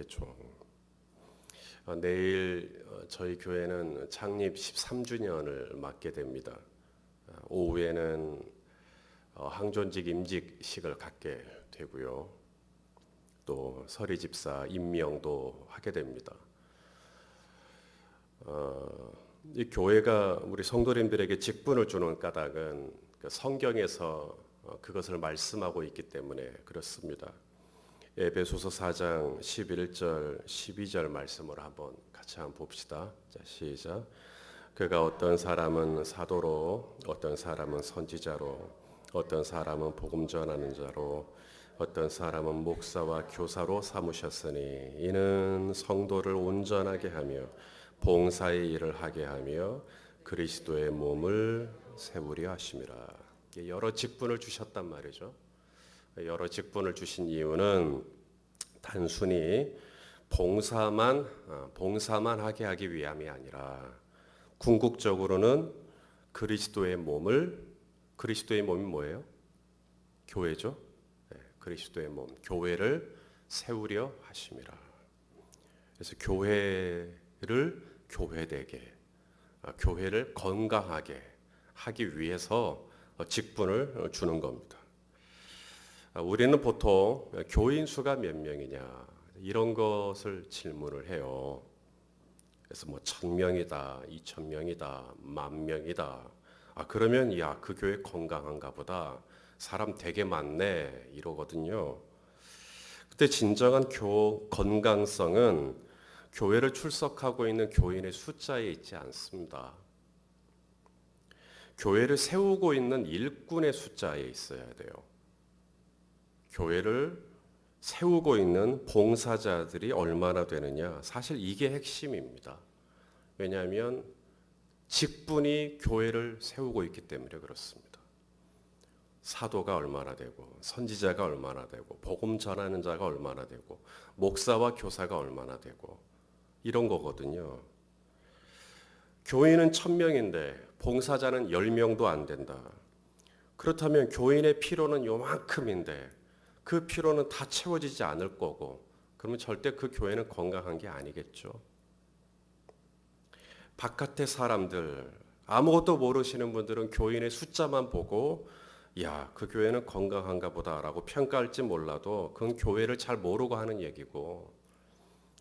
하나님의 종. 내일 저희 교회는 창립 13주년을 맞게 됩니다. 오후에는 항존직 임직식을 갖게 되고요. 또 서리 집사 임명도 하게 됩니다. 이 교회가 우리 성도님들에게 직분을 주는 까닭은 성경에서 그것을 말씀하고 있기 때문에 그렇습니다. 에베소서 4장 11절 12절 말씀을 같이 한번 봅시다. 자, 시작. 그가 어떤 사람은 사도로, 어떤 사람은 선지자로, 어떤 사람은 복음 전하는 자로, 어떤 사람은 목사와 교사로 삼으셨으니 이는 성도를 온전하게 하며 봉사의 일을 하게 하며 그리스도의 몸을 세우려 하심이라. 여러 직분을 주셨단 말이죠. 여러 직분을 주신 이유는 단순히 봉사만 하게 하기 위함이 아니라 궁극적으로는 그리스도의 몸이 뭐예요? 교회죠. 네, 그리스도의 몸, 교회를 세우려 하심이라. 그래서 교회를 교회되게, 교회를 건강하게 하기 위해서 직분을 주는 겁니다. 우리는 보통 교인 수가 몇 명이냐 이런 것을 질문을 해요. 그래서 1000명이다, 2000명이다, 10,000명이다. 그러면 그 교회 건강한가 보다. 사람 되게 많네 이러거든요. 그때 진정한 건강성은 교회를 출석하고 있는 교인의 숫자에 있지 않습니다. 교회를 세우고 있는 일꾼의 숫자에 있어야 돼요. 교회를 세우고 있는 봉사자들이 얼마나 되느냐, 사실 이게 핵심입니다. 왜냐하면 직분이 교회를 세우고 있기 때문에 그렇습니다. 사도가 얼마나 되고, 선지자가 얼마나 되고, 복음 전하는 자가 얼마나 되고, 목사와 교사가 얼마나 되고, 이런 거거든요. 교인은 1000명인데 봉사자는 10명도 안 된다. 그렇다면 교인의 필요는 요만큼인데 그 필요는 다 채워지지 않을 거고, 그러면 절대 그 교회는 건강한 게 아니겠죠. 바깥의 사람들, 아무것도 모르시는 분들은 교인의 숫자만 보고 그 교회는 건강한가 보다라고 평가할지 몰라도 그건 교회를 잘 모르고 하는 얘기고,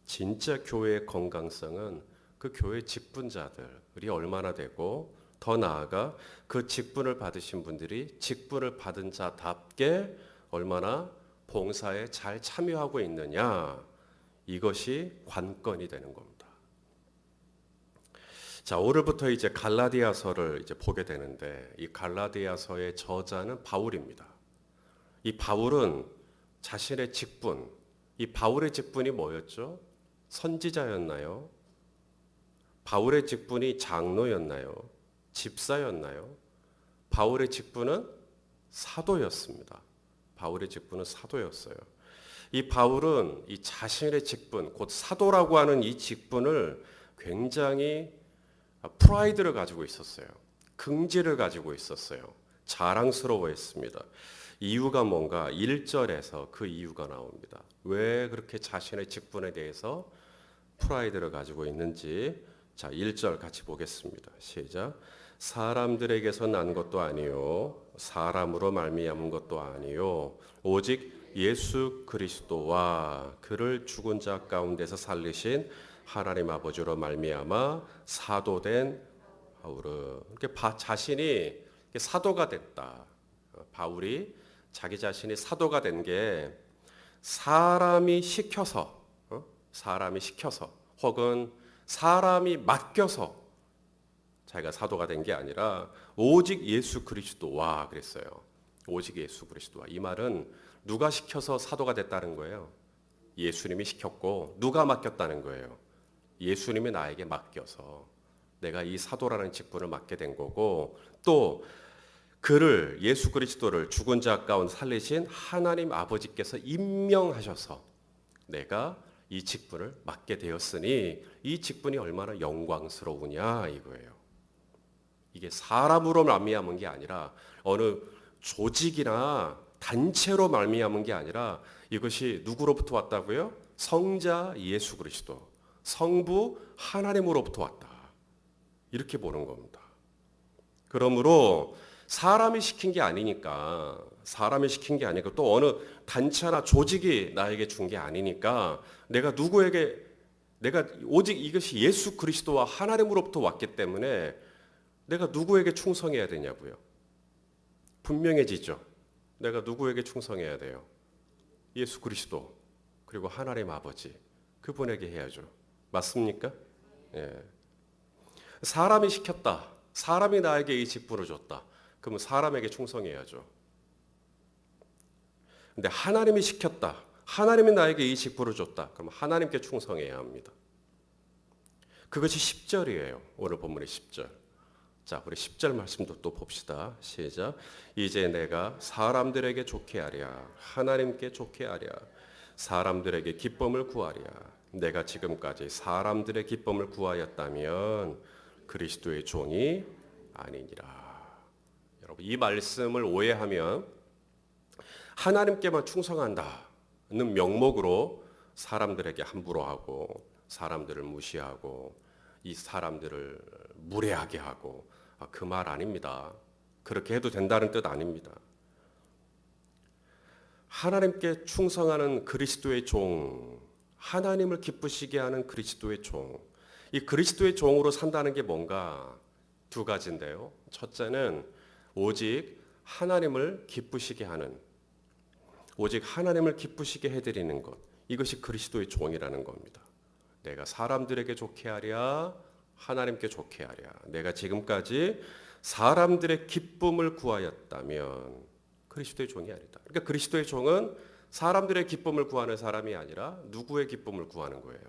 진짜 교회의 건강성은 그 교회 직분자들이 얼마나 되고, 더 나아가 그 직분을 받으신 분들이 직분을 받은 자답게 얼마나 봉사에 잘 참여하고 있느냐, 이것이 관건이 되는 겁니다. 자, 오늘부터 이제 갈라디아서를 이제 보게 되는데, 이 갈라디아서의 저자는 바울입니다. 이 바울은 자신의 직분, 이 바울의 직분이 뭐였죠? 선지자였나요? 바울의 직분이 장로였나요? 집사였나요? 바울의 직분은 사도였습니다. 바울의 직분은 사도였어요. 이 바울은 이 자신의 직분, 곧 사도라고 하는 이 직분을 굉장히 프라이드를 가지고 있었어요. 긍지를 가지고 있었어요. 자랑스러워했습니다. 이유가 뭔가 1절에서 그 이유가 나옵니다. 왜 그렇게 자신의 직분에 대해서 프라이드를 가지고 있는지, 자, 1절 같이 보겠습니다. 시작. 사람들에게서 난 것도 아니요, 사람으로 말미암은 것도 아니요, 오직 예수 그리스도와 그를 죽은 자 가운데서 살리신 하나님 아버지로 말미암아 사도된 바울은, 자신이 사도가 됐다. 바울이 자기 자신이 사도가 된 게 사람이 시켜서 혹은 사람이 맡겨서 자기가 사도가 된 게 아니라 오직 예수 그리스도와 그랬어요. 오직 예수 그리스도와. 이 말은 누가 시켜서 사도가 됐다는 거예요? 예수님이 시켰고, 누가 맡겼다는 거예요? 예수님이 나에게 맡겨서 내가 이 사도라는 직분을 맡게 된 거고, 또 그를, 예수 그리스도를 죽은 자 가운데 살리신 하나님 아버지께서 임명하셔서 내가 이 직분을 맡게 되었으니 이 직분이 얼마나 영광스러우냐 이거예요. 이게 사람으로 말미암은 게 아니라, 어느 조직이나 단체로 말미암은 게 아니라, 이것이 누구로부터 왔다고요? 성자 예수 그리스도, 성부 하나님으로부터 왔다. 이렇게 보는 겁니다. 그러므로 사람이 시킨 게 아니니까, 또 어느 단체 하나 조직이 나에게 준 게 아니니까 내가 오직 이것이 예수 그리스도와 하나님으로부터 왔기 때문에 내가 누구에게 충성해야 되냐고요. 분명해지죠. 내가 누구에게 충성해야 돼요? 예수 그리스도, 그리고 하나님 아버지, 그분에게 해야죠. 맞습니까? 예. 사람이 시켰다. 사람이 나에게 이 직분을 줬다. 그러면 사람에게 충성해야죠. 근데 하나님이 시켰다. 하나님이 나에게 이 직분을 줬다. 그럼 하나님께 충성해야 합니다. 그것이 10절이에요. 오늘 본문의 10절. 자, 우리 10절 말씀도 또 봅시다. 시작. 이제 내가 사람들에게 좋게 하랴. 하나님께 좋게 하랴. 사람들에게 기쁨을 구하랴. 내가 지금까지 사람들의 기쁨을 구하였다면 그리스도의 종이 아니니라. 여러분, 이 말씀을 오해하면 하나님께만 충성한다는 명목으로 사람들에게 함부로 하고, 사람들을 무시하고, 이 사람들을 무례하게 하고, 그 말 아닙니다. 그렇게 해도 된다는 뜻 아닙니다. 하나님께 충성하는 그리스도의 종, 하나님을 기쁘시게 하는 그리스도의 종, 이 그리스도의 종으로 산다는 게 뭔가 두 가지인데요. 첫째는 오직 하나님을 기쁘시게 하는, 오직 하나님을 기쁘시게 해드리는 것, 이것이 그리스도의 종이라는 겁니다. 내가 사람들에게 좋게 하랴, 하나님께 좋게 하랴. 내가 지금까지 사람들의 기쁨을 구하였다면 그리스도의 종이 아니다. 그러니까 그리스도의 종은 사람들의 기쁨을 구하는 사람이 아니라 누구의 기쁨을 구하는 거예요?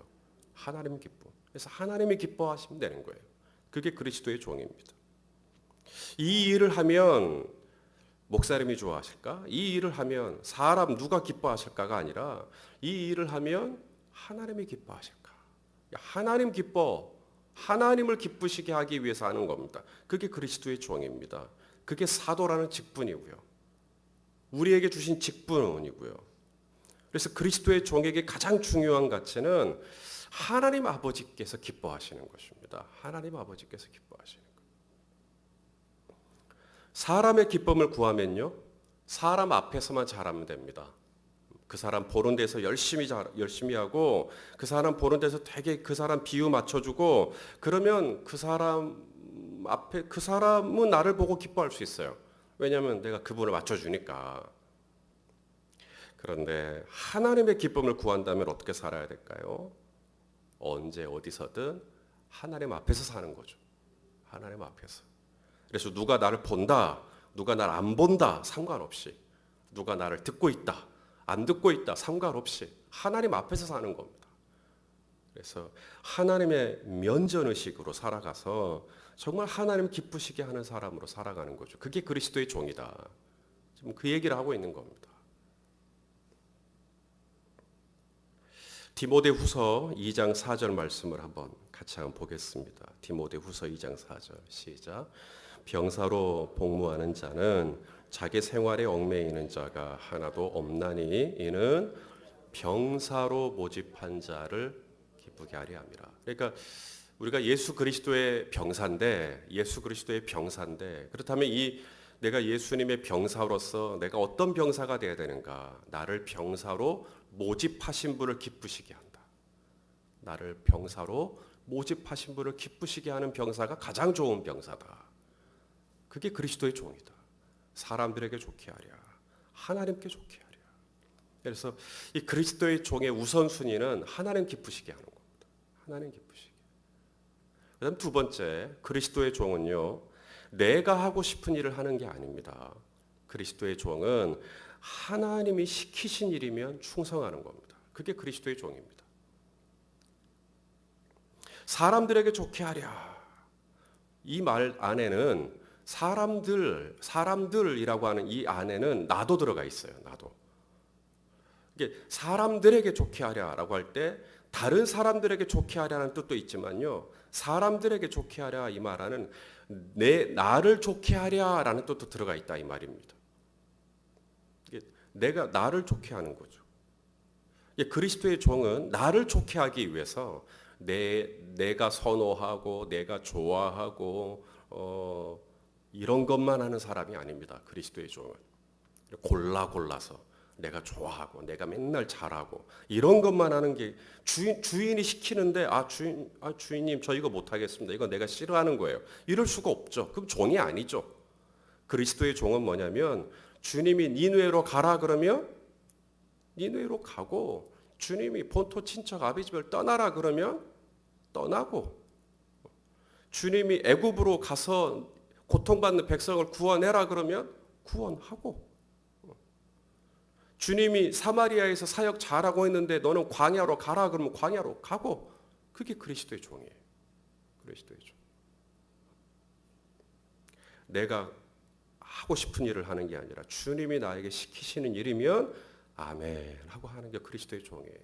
하나님 기쁨. 그래서 하나님이 기뻐하시면 되는 거예요. 그게 그리스도의 종입니다. 이 일을 하면 목사님이 좋아하실까? 이 일을 하면 사람 누가 기뻐하실까가 아니라 이 일을 하면 하나님이 기뻐하실까? 하나님 기뻐, 하나님을 기쁘시게 하기 위해서 하는 겁니다. 그게 그리스도의 종입니다. 그게 사도라는 직분이고요. 우리에게 주신 직분이고요. 그래서 그리스도의 종에게 가장 중요한 가치는 하나님 아버지께서 기뻐하시는 것입니다. 하나님 아버지께서 기뻐하시는 것. 사람의 기쁨을 구하면요, 사람 앞에서만 잘하면 됩니다. 그 사람 보는 데서 열심히 하고, 그 사람 보는 데서 되게 그 사람 비유 맞춰주고, 그러면 그 사람 앞에 그 사람은 나를 보고 기뻐할 수 있어요. 왜냐하면 내가 그분을 맞춰주니까. 그런데 하나님의 기쁨을 구한다면 어떻게 살아야 될까요? 언제 어디서든 하나님 앞에서 사는 거죠. 하나님 앞에서. 그래서 누가 나를 본다, 누가 나를 안 본다 상관없이, 누가 나를 듣고 있다, 안 듣고 있다 상관없이 하나님 앞에서 사는 겁니다. 그래서 하나님의 면전의식으로 살아가서 정말 하나님 기쁘시게 하는 사람으로 살아가는 거죠. 그게 그리스도의 종이다. 지금 그 얘기를 하고 있는 겁니다. 디모데후서 2장 4절 말씀을 같이 한번 보겠습니다. 디모데후서 2장 4절 시작. 병사로 복무하는 자는 자기 생활에 얽매이는 자가 하나도 없나니 이는 병사로 모집한 자를 기쁘게 하려 함이라. 그러니까 우리가 예수 그리스도의 병사인데, 그렇다면 내가 예수님의 병사로서 내가 어떤 병사가 되어야 되는가? 나를 병사로 모집하신 분을 기쁘시게 한다. 나를 병사로 모집하신 분을 기쁘시게 하는 병사가 가장 좋은 병사다. 그게 그리스도의 종이다. 사람들에게 좋게 하랴, 하나님께 좋게 하랴. 그래서 이 그리스도의 종의 우선순위는 하나님 기쁘시게 하는 겁니다. 하나님 기쁘시게. 그다음 두 번째, 그리스도의 종은요, 내가 하고 싶은 일을 하는 게 아닙니다. 그리스도의 종은 하나님이 시키신 일이면 충성하는 겁니다. 그게 그리스도의 종입니다. 사람들에게 좋게 하랴. 이 말 안에는 사람들이라고 하는 이 안에는 나도 들어가 있어요. 나도. 이게 사람들에게 좋게 하랴라고 할 때 다른 사람들에게 좋게 하랴는 뜻도 있지만요, 사람들에게 좋게 하랴 이 말은 나를 좋게 하랴라는 뜻도 들어가 있다 이 말입니다. 이게 내가 나를 좋게 하는 거죠. 그리스도의 종은 나를 좋게 하기 위해서 내가 선호하고 내가 좋아하고 이런 것만 하는 사람이 아닙니다. 그리스도의 종은 골라서 내가 좋아하고 내가 맨날 잘하고 이런 것만 하는 게 주인이 시키는데 주인님 저 이거 못하겠습니다. 이거 내가 싫어하는 거예요. 이럴 수가 없죠. 그럼 종이 아니죠. 그리스도의 종은 뭐냐면 주님이 니느웨로 가라 그러면 니느웨로 가고 주님이 본토 친척 아비 집을 떠나라 그러면 떠나고 주님이 애굽으로 가서 고통받는 백성을 구원해라 그러면 구원하고 주님이 사마리아에서 사역 잘하고 있는데 너는 광야로 가라 그러면 광야로 가고 그게 그리스도의 종이에요. 그리스도의 종. 내가 하고 싶은 일을 하는 게 아니라 주님이 나에게 시키시는 일이면 아멘 하고 하는 게 그리스도의 종이에요.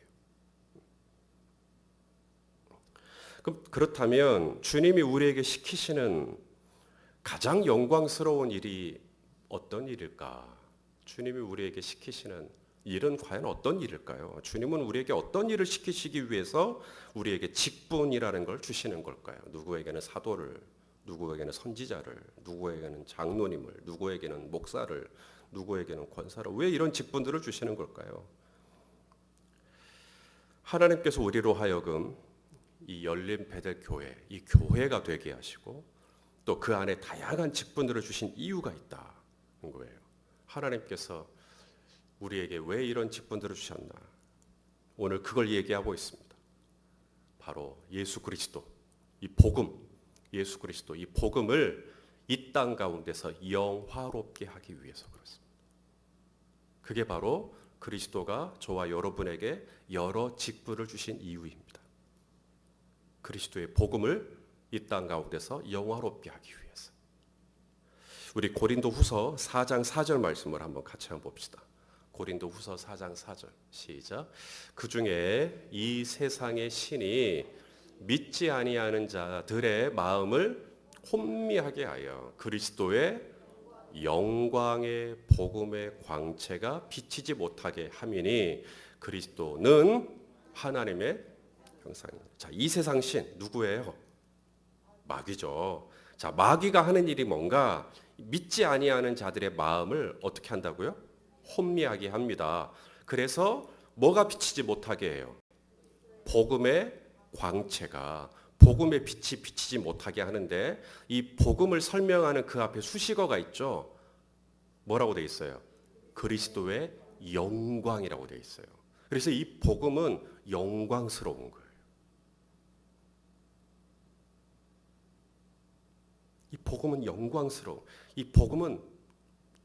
그렇다면 주님이 우리에게 시키시는 가장 영광스러운 일이 어떤 일일까? 주님이 우리에게 시키시는 일은 과연 어떤 일일까요? 주님은 우리에게 어떤 일을 시키시기 위해서 우리에게 직분이라는 걸 주시는 걸까요? 누구에게는 사도를, 누구에게는 선지자를, 누구에게는 장로님을, 누구에게는 목사를, 누구에게는 권사를, 왜 이런 직분들을 주시는 걸까요? 하나님께서 우리로 하여금 이 열린 베델 교회, 이 교회가 되게 하시고 또 그 안에 다양한 직분들을 주신 이유가 있다는 거예요. 하나님께서 우리에게 왜 이런 직분들을 주셨나? 오늘 그걸 얘기하고 있습니다. 바로 예수 그리스도, 이 복음, 예수 그리스도, 이 복음을 이 땅 가운데서 영화롭게 하기 위해서 그렇습니다. 그게 바로 그리스도가 저와 여러분에게 여러 직분을 주신 이유입니다. 그리스도의 복음을 이 땅 가운데서 영화롭게 하기 위해서. 우리 고린도후서 4장 4절 말씀을 한번 같이 한번 봅시다. 고린도후서 4장 4절 시작. 그 중에 이 세상의 신이 믿지 아니하는 자들의 마음을 혼미하게 하여 그리스도의 영광의 복음의 광채가 비치지 못하게 함이니 그리스도는 하나님의 형상입니다. 자, 이 세상 신 누구예요? 마귀죠. 자, 마귀가 하는 일이 뭔가 믿지 아니하는 자들의 마음을 어떻게 한다고요? 혼미하게 합니다. 그래서 뭐가 비치지 못하게 해요? 복음의 광채가, 복음의 빛이 비치지 못하게 하는데 이 복음을 설명하는 그 앞에 수식어가 있죠. 뭐라고 돼 있어요? 그리스도의 영광이라고 돼 있어요. 그래서 이 복음은 영광스러운 거예요. 이 복음은 영광스러워. 이 복음은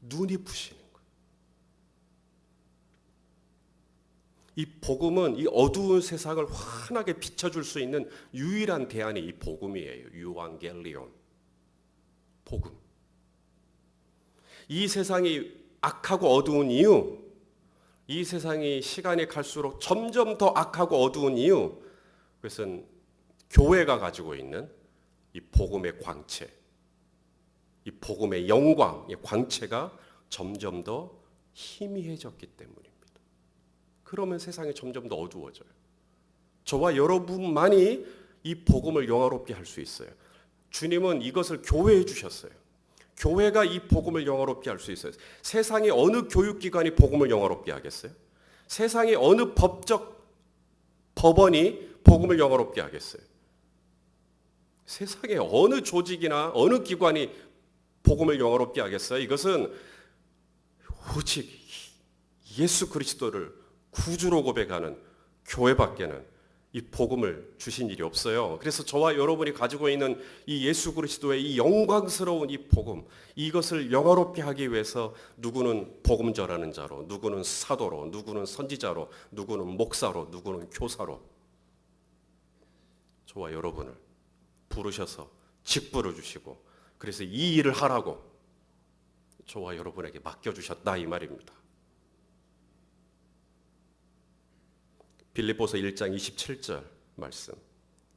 눈이 부시는 거예요. 이 복음은 이 어두운 세상을 환하게 비춰줄 수 있는 유일한 대안이 이 복음이에요. 유앙겔리온. 복음. 이 세상이 악하고 어두운 이유, 이 세상이 시간이 갈수록 점점 더 악하고 어두운 이유, 그것은 교회가 가지고 있는 이 복음의 광채, 이 복음의 영광, 이 광채가 점점 더 희미해졌기 때문입니다. 그러면 세상이 점점 더 어두워져요. 저와 여러분만이 이 복음을 영화롭게 할 수 있어요. 주님은 이것을 교회에 주셨어요. 교회가 이 복음을 영화롭게 할 수 있어요. 세상의 어느 교육기관이 복음을 영화롭게 하겠어요? 세상의 어느 법원이 복음을 영화롭게 하겠어요? 세상의 어느 조직이나 어느 기관이 복음을 영화롭게 하겠어요? 이것은 오직 예수 그리스도를 구주로 고백하는 교회밖에는 이 복음을 주신 일이 없어요. 그래서 저와 여러분이 가지고 있는 이 예수 그리스도의 이 영광스러운 이 복음, 이것을 영화롭게 하기 위해서 누구는 복음 전하는 자로, 누구는 사도로, 누구는 선지자로, 누구는 목사로, 누구는 교사로 저와 여러분을 부르셔서 직분을 주시고 그래서 이 일을 하라고 저와 여러분에게 맡겨주셨다 이 말입니다. 빌립보서 1장 27절 말씀.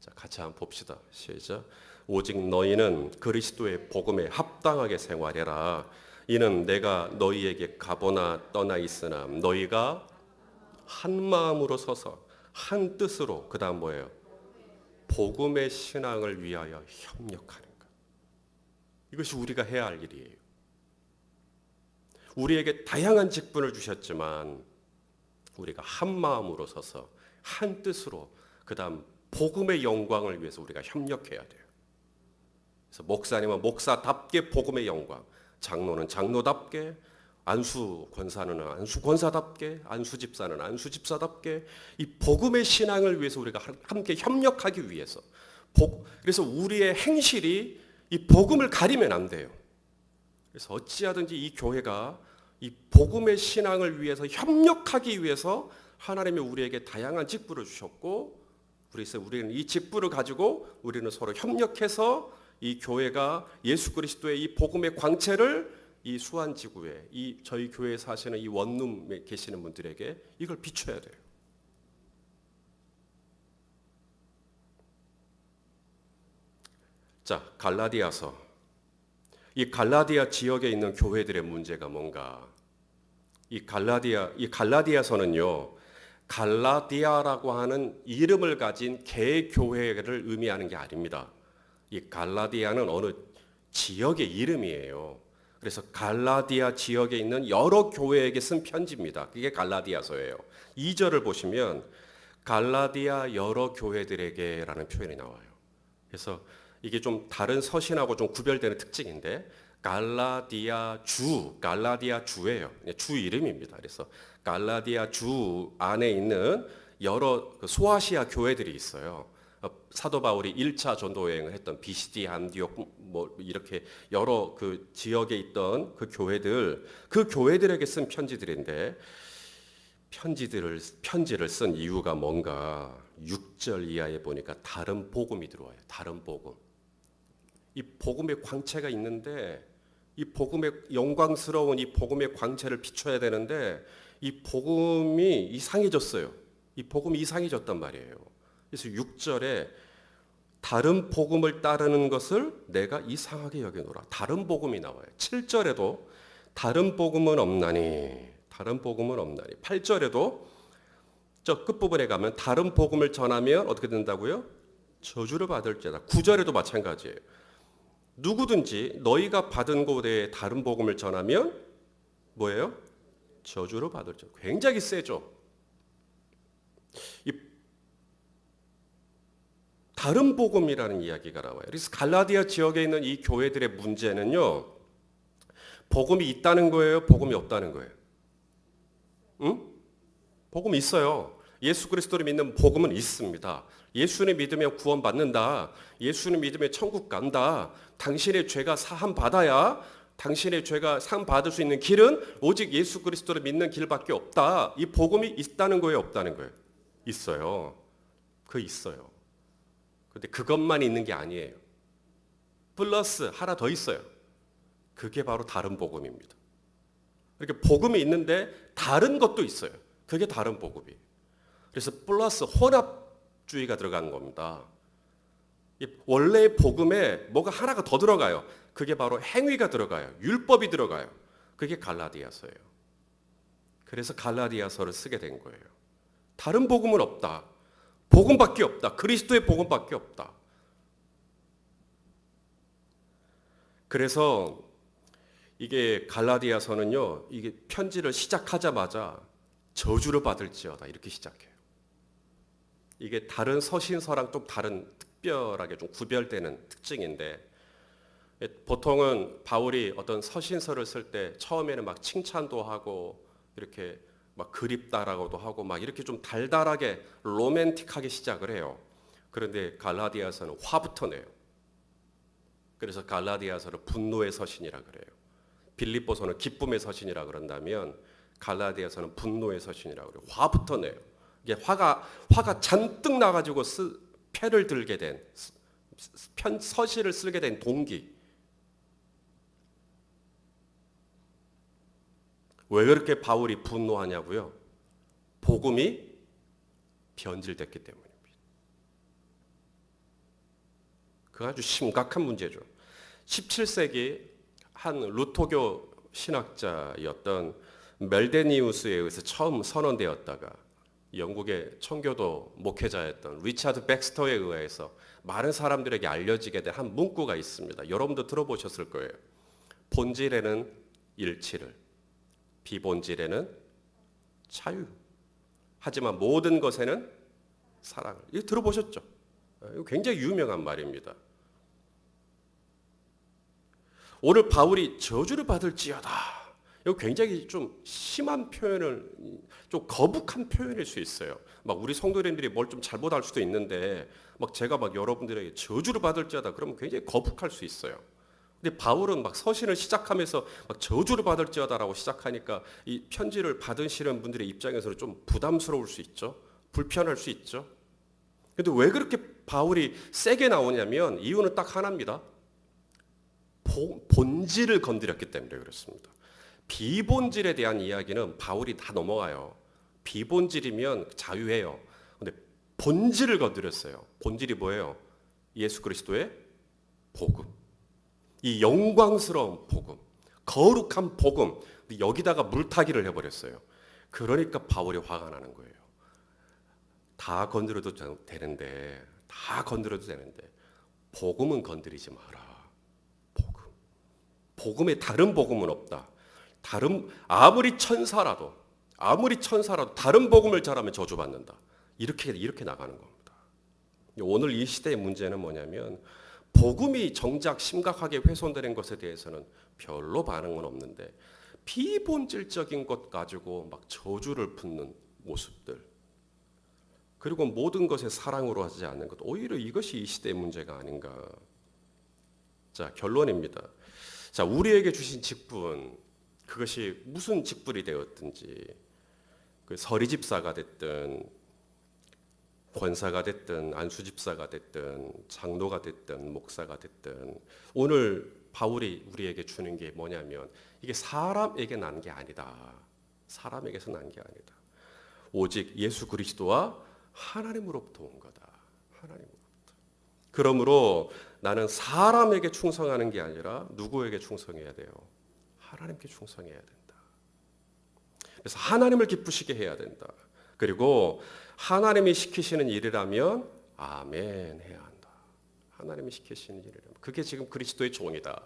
자, 같이 한번 봅시다. 시작. 오직 너희는 그리스도의 복음에 합당하게 생활해라. 이는 내가 너희에게 가보나 떠나 있으나 너희가 한 마음으로 서서 한 뜻으로 그다음 뭐예요? 복음의 신앙을 위하여 협력하는 것. 이것이 우리가 해야 할 일이에요. 우리에게 다양한 직분을 주셨지만 우리가 한 마음으로 서서 한 뜻으로 그다음 복음의 영광을 위해서 우리가 협력해야 돼요. 그래서 목사님은 목사답게 복음의 영광, 장로는 장로답게, 안수 권사는 안수 권사답게, 안수 집사는 안수 집사답게 이 복음의 신앙을 위해서 우리가 함께 협력하기 위해서 그래서 우리의 행실이 이 복음을 가리면 안 돼요. 그래서 어찌하든지 이 교회가 이 복음의 신앙을 위해서 협력하기 위해서 하나님이 우리에게 다양한 직분을 주셨고 그래서 우리는 이 직분을 가지고 우리는 서로 협력해서 이 교회가 예수 그리스도의 이 복음의 광채를 이 수안지구에 이 저희 교회에 사시는 이 원룸에 계시는 분들에게 이걸 비춰야 돼요. 자, 갈라디아서. 이 갈라디아 지역에 있는 교회들의 문제가 뭔가? 이 갈라디아서는요. 갈라디아라고 하는 이름을 가진 개교회를 의미하는 게 아닙니다. 이 갈라디아는 어느 지역의 이름이에요. 그래서 갈라디아 지역에 있는 여러 교회에게 쓴 편지입니다. 그게 갈라디아서예요. 2절을 보시면 갈라디아 여러 교회들에게라는 표현이 나와요. 그래서 이게 좀 다른 서신하고 좀 구별되는 특징인데 갈라디아 주예요. 주 이름입니다. 그래서 갈라디아 주 안에 있는 여러 소아시아 교회들이 있어요. 사도 바울이 1차 전도 여행을 했던 비시디, 안디옥 뭐 이렇게 여러 그 지역에 있던 그 교회들에게 쓴 편지들인데 편지를 쓴 이유가 뭔가 6절 이하에 보니까 다른 복음이 들어와요. 다른 복음. 이 복음의 광채가 있는데 이 복음의 영광스러운 이 복음의 광채를 비춰야 되는데 이 복음이 이상해졌어요. 이 복음이 이상해졌단 말이에요. 그래서 6절에 다른 복음을 따르는 것을 내가 이상하게 여기노라. 다른 복음이 나와요. 7절에도 다른 복음은 없나니. 8절에도 저 끝부분에 가면 다른 복음을 전하면 어떻게 된다고요? 저주를 받을지어다. 9절에도 마찬가지예요. 누구든지 너희가 받은 곳에 다른 복음을 전하면 뭐예요? 저주를 받을지어다. 굉장히 세죠. 이 다른 복음이라는 이야기가 나와요. 그래서 갈라디아 지역에 있는 이 교회들의 문제는요. 복음이 있다는 거예요? 복음이 없다는 거예요? 응? 복음이 있어요. 예수 그리스도를 믿는 복음은 있습니다. 예수를 믿으면 구원받는다. 예수를 믿으면 천국 간다. 당신의 죄가 사함 받아야 당신의 죄가 사함 받을 수 있는 길은 오직 예수 그리스도를 믿는 길밖에 없다. 이 복음이 있다는 거예요? 없다는 거예요? 있어요. 있어요. 근데 그것만 있는 게 아니에요. 플러스 하나 더 있어요. 그게 바로 다른 복음입니다. 이렇게 복음이 있는데 다른 것도 있어요. 그게 다른 복음이에요. 그래서 플러스 혼합주의가 들어가는 겁니다. 원래의 복음에 뭐가 하나가 더 들어가요. 그게 바로 행위가 들어가요. 율법이 들어가요. 그게 갈라디아서예요. 그래서 갈라디아서를 쓰게 된 거예요. 다른 복음은 없다. 복음밖에 없다. 그리스도의 복음밖에 없다. 그래서 이게 갈라디아서는요. 이게 편지를 시작하자마자 저주를 받을지어다 이렇게 시작해요. 이게 다른 서신서랑 좀 다른 특별하게 좀 구별되는 특징인데 보통은 바울이 어떤 서신서를 쓸 때 처음에는 막 칭찬도 하고 이렇게 막 그립다라고도 하고 막 이렇게 좀 달달하게 로맨틱하게 시작을 해요. 그런데 갈라디아서는 화부터 내요. 그래서 갈라디아서를 분노의 서신이라 그래요. 빌립보서는 기쁨의 서신이라 그런다면 갈라디아서는 분노의 서신이라 그래요. 화부터 내요. 이게 화가 잔뜩 나가지고 패를 들게 된 서신을 쓰게 된 동기. 왜 그렇게 바울이 분노하냐고요? 복음이 변질됐기 때문입니다. 그 아주 심각한 문제죠. 17세기 한 루터교 신학자였던 멜데니우스에 의해서 처음 선언되었다가 영국의 청교도 목회자였던 리차드 백스터에 의해서 많은 사람들에게 알려지게 된 한 문구가 있습니다. 여러분도 들어보셨을 거예요. 본질에는 일치를, 비본질에는 자유, 하지만 모든 것에는 사랑을. 이거 들어보셨죠? 이거 굉장히 유명한 말입니다. 오늘 바울이 저주를 받을지어다. 이거 굉장히 좀 심한 표현을, 좀 거북한 표현일 수 있어요. 막 우리 성도님들이 뭘 좀 잘못할 수도 있는데, 막 제가 막 여러분들에게 저주를 받을지어다 그러면 굉장히 거북할 수 있어요. 근데 바울은 막 서신을 시작하면서 막 저주를 받을지어다라고 시작하니까 이 편지를 받으시는 분들의 입장에서는 좀 부담스러울 수 있죠. 불편할 수 있죠. 근데 왜 그렇게 바울이 세게 나오냐면 이유는 딱 하나입니다. 본질을 건드렸기 때문에 그렇습니다. 비본질에 대한 이야기는 바울이 다 넘어가요. 비본질이면 자유해요. 근데 본질을 건드렸어요. 본질이 뭐예요? 예수 그리스도의 복음. 이 영광스러운 복음, 거룩한 복음. 여기다가 물타기를 해버렸어요. 그러니까 바울이 화가 나는 거예요. 다 건드려도 되는데, 복음은 건드리지 마라. 복음에 다른 복음은 없다. 아무리 천사라도 다른 복음을 전하면 저주받는다. 이렇게 나가는 겁니다. 오늘 이 시대의 문제는 뭐냐면 복음이 정작 심각하게 훼손되는 것에 대해서는 별로 반응은 없는데 비본질적인 것 가지고 막 저주를 붓는 모습들, 그리고 모든 것에 사랑으로 하지 않는 것, 오히려 이것이 이 시대의 문제가 아닌가. 자, 결론입니다. 자, 우리에게 주신 직분, 그것이 무슨 직분이 되었든지, 그 서리집사가 됐든 권사가 됐든 안수집사가 됐든 장로가 됐든 목사가 됐든, 오늘 바울이 우리에게 주는 게 뭐냐면 이게 사람에게 난 게 아니다. 사람에게서 난 게 아니다. 오직 예수 그리스도와 하나님으로부터 온 거다. 하나님으로부터. 그러므로 나는 사람에게 충성하는 게 아니라 누구에게 충성해야 돼요? 하나님께 충성해야 된다. 그래서 하나님을 기쁘시게 해야 된다. 그리고 하나님이 시키시는 일이라면 아멘 해야 한다. 하나님이 시키시는 일이라면 그게 지금 그리스도의 종이다.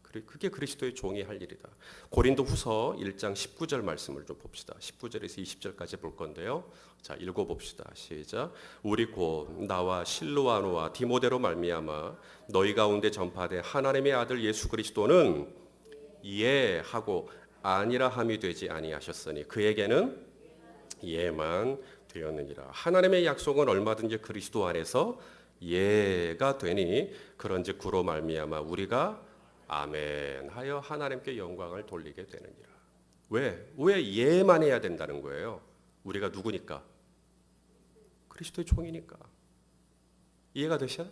그게 그리스도의 종이 할 일이다. 고린도후서 1장 19절 말씀을 좀 봅시다. 19절에서 20절까지 볼 건데요. 자, 읽어봅시다. 시작. 우리 곧 나와 실로아노와 디모데로 말미암아 너희 가운데 전파된 하나님의 아들 예수 그리스도는 예하고 아니라 함이 되지 아니하셨으니 그에게는 예만 되었느니라. 하나님의 약속은 얼마든지 그리스도 안에서 예가 되니 그런즉 그로 말미암아 우리가 아멘 하여 하나님께 영광을 돌리게 되느니라. 왜 예만 해야 된다는 거예요? 우리가 누구니까? 그리스도의 종이니까. 이해가 되셔요?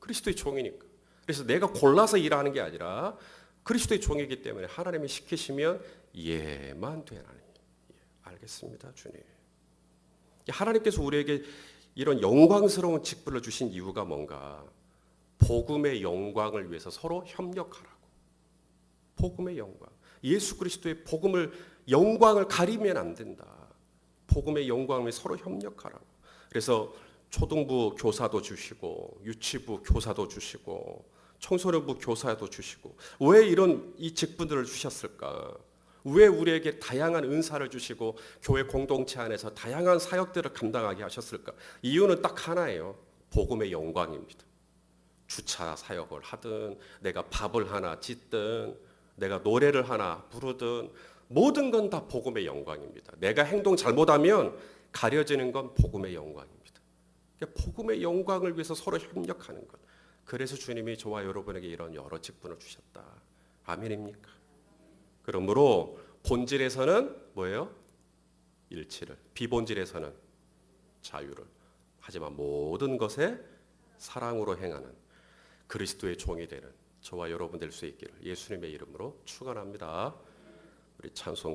그리스도의 종이니까. 그래서 내가 골라서 일하는 게 아니라 그리스도의 종이기 때문에 하나님이 시키시면 예만 되라는. 알겠습니다, 주님. 하나님께서 우리에게 이런 영광스러운 직분을 주신 이유가 뭔가? 복음의 영광을 위해서 서로 협력하라고. 복음의 영광. 예수 그리스도의 영광을 가리면 안 된다. 복음의 영광을 위해 서로 협력하라고. 그래서 초등부 교사도 주시고 유치부 교사도 주시고 청소년부 교사도 주시고, 왜 이 직분들을 주셨을까? 왜 우리에게 다양한 은사를 주시고 교회 공동체 안에서 다양한 사역들을 감당하게 하셨을까? 이유는 딱 하나예요. 복음의 영광입니다. 주차 사역을 하든 내가 밥을 하나 짓든 내가 노래를 하나 부르든 모든 건 다 복음의 영광입니다. 내가 행동 잘못하면 가려지는 건 복음의 영광입니다. 그러니까 복음의 영광을 위해서 서로 협력하는 것. 그래서 주님이 저와 여러분에게 이런 여러 직분을 주셨다. 아멘입니까? 그러므로 본질에서는 뭐예요? 일치를, 비본질에서는 자유를, 하지만 모든 것에 사랑으로 행하는 그리스도의 종이 되는 저와 여러분 될 수 있기를 예수님의 이름으로 축원합니다. 우리 찬송